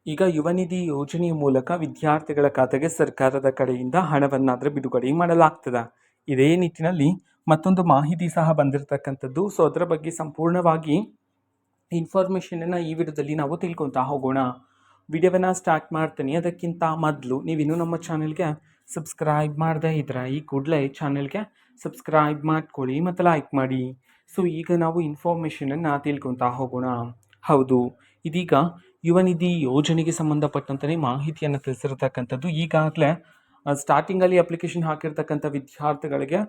ಈಗ ಯುವ ನಿಧಿ ಯೋಜನೆಯ ಮೂಲಕ ವಿದ್ಯಾರ್ಥಿಗಳ ಖಾತೆಗೆ ಸರ್ಕಾರದ ಕಡೆಯಿಂದ ಹಣವನ್ನಾದರೆ ಬಿಡುಗಡೆ ಮಾಡಲಾಗ್ತದೆ. ಇದೇ ನಿಟ್ಟಿನಲ್ಲಿ ಮತ್ತೊಂದು ಮಾಹಿತಿ ಸಹ ಬಂದಿರತಕ್ಕಂಥದ್ದು. ಸೊ ಅದರ ಬಗ್ಗೆ ಸಂಪೂರ್ಣವಾಗಿ ಇನ್ಫಾರ್ಮೇಷನನ್ನು ಈ ವಿಡಿಯೋದಲ್ಲಿ ನಾವು ತಿಳ್ಕೊತಾ ಹೋಗೋಣ. ವಿಡಿಯೋವನ್ನು ಸ್ಟಾರ್ಟ್ ಮಾಡ್ತೀನಿ. ಅದಕ್ಕಿಂತ ಮೊದಲು ನೀವಿನ್ನೂ ನಮ್ಮ ಚಾನೆಲ್ಗೆ ಸಬ್ಸ್ಕ್ರೈಬ್ ಮಾಡದೇ ಇದ್ರೆ ಈ ಕೂಡಲೇ ಚಾನೆಲ್ಗೆ ಸಬ್ಸ್ಕ್ರೈಬ್ ಮಾಡ್ಕೊಳ್ಳಿ ಮತ್ತು ಲೈಕ್ ಮಾಡಿ. ಸೊ ಈಗ ನಾವು ಇನ್ಫಾರ್ಮೇಷನನ್ನು ತಿಳ್ಕೊತಾ ಹೋಗೋಣ. ಹೌದು, ಇದೀಗ ಯುವ ನಿಧಿ ಯೋಜನೆಗೆ ಸಂಬಂಧಪಟ್ಟಂತೆ ಮಾಹಿತಿಯನ್ನು ತಿಳಿಸಿರ್ತಕ್ಕಂಥದ್ದು. ಈಗಾಗಲೇ ಸ್ಟಾರ್ಟಿಂಗಲ್ಲಿ ಅಪ್ಲಿಕೇಶನ್ ಹಾಕಿರ್ತಕ್ಕಂಥ ವಿದ್ಯಾರ್ಥಿಗಳಿಗೆ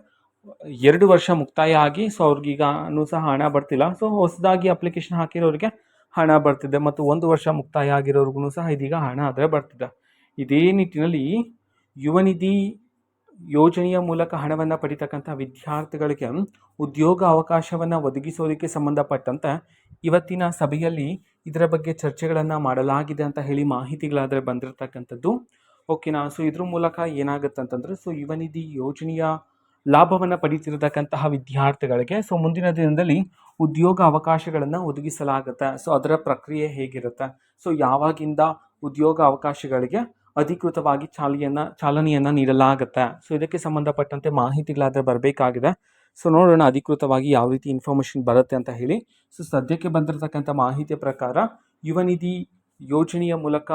2 ವರ್ಷ ಮುಕ್ತಾಯ ಆಗಿ ಸೊ ಅವ್ರಿಗೀಗೂ ಸಹ ಹಣ ಬರ್ತಿಲ್ಲ. ಸೊ ಹೊಸದಾಗಿ ಅಪ್ಲಿಕೇಶನ್ ಹಾಕಿರೋರಿಗೆ ಹಣ ಬರ್ತಿದೆ ಮತ್ತು 1 ವರ್ಷ ಮುಕ್ತಾಯ ಆಗಿರೋರ್ಗೂ ಸಹ ಇದೀಗ ಹಣ ಆದರೆ ಬರ್ತಿದೆ. ಇದೇ ನಿಟ್ಟಿನಲ್ಲಿ ಯುವ ನಿಧಿ ಯೋಜನೆಯ ಮೂಲಕ ಹಣವನ್ನು ಪಡಿತಕ್ಕಂಥ ವಿದ್ಯಾರ್ಥಿಗಳಿಗೆ ಉದ್ಯೋಗ ಅವಕಾಶವನ್ನು ಒದಗಿಸೋದಕ್ಕೆ ಸಂಬಂಧಪಟ್ಟಂತೆ ಇವತ್ತಿನ ಸಭೆಯಲ್ಲಿ ಇದರ ಬಗ್ಗೆ ಚರ್ಚೆಗಳನ್ನು ಮಾಡಲಾಗಿದೆ ಅಂತ ಹೇಳಿ ಮಾಹಿತಿಗಳಾದರೆ ಬಂದಿರತಕ್ಕಂಥದ್ದು. ಓಕೆನಾ. ಸೊ ಇದ್ರ ಮೂಲಕ ಏನಾಗುತ್ತೆ ಅಂತಂದರೆ, ಸೊ ಯುವ ನಿಧಿ ಯೋಜನೆಯ ಲಾಭವನ್ನು ಪಡೀತಿರತಕ್ಕಂತಹ ವಿದ್ಯಾರ್ಥಿಗಳಿಗೆ ಸೊ ಮುಂದಿನ ದಿನದಲ್ಲಿ ಉದ್ಯೋಗ ಅವಕಾಶಗಳನ್ನು ಒದಗಿಸಲಾಗುತ್ತೆ. ಸೊ ಅದರ ಪ್ರಕ್ರಿಯೆ ಹೇಗಿರುತ್ತೆ, ಸೊ ಯಾವಾಗಿಂದ ಉದ್ಯೋಗ ಅವಕಾಶಗಳಿಗೆ ಅಧಿಕೃತವಾಗಿ ಚಾಲನೆಯನ್ನು ನೀಡಲಾಗುತ್ತೆ. ಸೊ ಇದಕ್ಕೆ ಸಂಬಂಧಪಟ್ಟಂತೆ ಮಾಹಿತಿಗಳಾದರೆ ಬರಬೇಕಾಗಿದೆ. ಸೊ ನೋಡೋಣ ಅಧಿಕೃತವಾಗಿ ಯಾವ ರೀತಿ ಇನ್ಫಾರ್ಮೇಷನ್ ಬರುತ್ತೆ ಅಂತ ಹೇಳಿ. ಸೊ ಸದ್ಯಕ್ಕೆ ಬಂದಿರತಕ್ಕಂಥ ಮಾಹಿತಿಯ ಪ್ರಕಾರ ಯುವ ನಿಧಿ ಯೋಜನೆಯ ಮೂಲಕ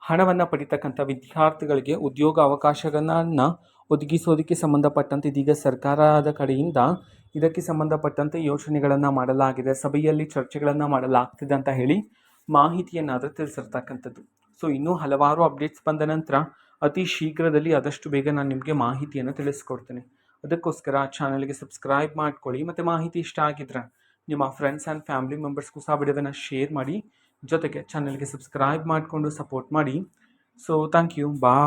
ಹಣವನ್ನು ಪಡಿತಕ್ಕಂಥ ವಿದ್ಯಾರ್ಥಿಗಳಿಗೆ ಉದ್ಯೋಗ ಅವಕಾಶಗಳನ್ನು ಒದಗಿಸೋದಕ್ಕೆ ಸಂಬಂಧಪಟ್ಟಂತೆ ಇದೀಗ ಸರ್ಕಾರದ ಕಡೆಯಿಂದ ಇದಕ್ಕೆ ಸಂಬಂಧಪಟ್ಟಂತೆ ಯೋಜನೆಗಳನ್ನು ಮಾಡಲಾಗಿದೆ. ಸಭೆಯಲ್ಲಿ ಚರ್ಚೆಗಳನ್ನು ಮಾಡಲಾಗ್ತಿದೆ ಅಂತ ಹೇಳಿ ಮಾಹಿತಿಯನ್ನಾದರೂ ತಿಳಿಸಿರ್ತಕ್ಕಂಥದ್ದು. ಸೊ ಇನ್ನೂ ಹಲವಾರು ಅಪ್ಡೇಟ್ಸ್ ಬಂದ ನಂತರ ಅತಿ ಶೀಘ್ರದಲ್ಲಿ ಆದಷ್ಟು ಬೇಗ ನಾನು ನಿಮಗೆ ಮಾಹಿತಿಯನ್ನು ತಿಳಿಸ್ಕೊಡ್ತೀನಿ. ಅದಕ್ಕೋಸ್ಕರ ಚಾನಲ್ಗೆ ಸಬ್ಸ್ಕ್ರೈಬ್ ಮಾಡ್ಕೊಳ್ಳಿ ಮತ್ತು ಮಾಹಿತಿ ಇಷ್ಟ ಆಗಿದ್ರೆ ನಿಮ್ಮ ಫ್ರೆಂಡ್ಸ್ ಆ್ಯಂಡ್ ಫ್ಯಾಮಿಲಿ ಮೆಂಬರ್ಸ್ಗೂ ಸಹ ವಿಡಿಯೋವನ್ನು ಶೇರ್ ಮಾಡಿ. ಜೊತೆಗೆ ಚಾನಲ್ಗೆ ಸಬ್ಸ್ಕ್ರೈಬ್ ಮಾಡಿಕೊಂಡು ಸಪೋರ್ಟ್ ಮಾಡಿ. So thank you. ಬಾಯ್.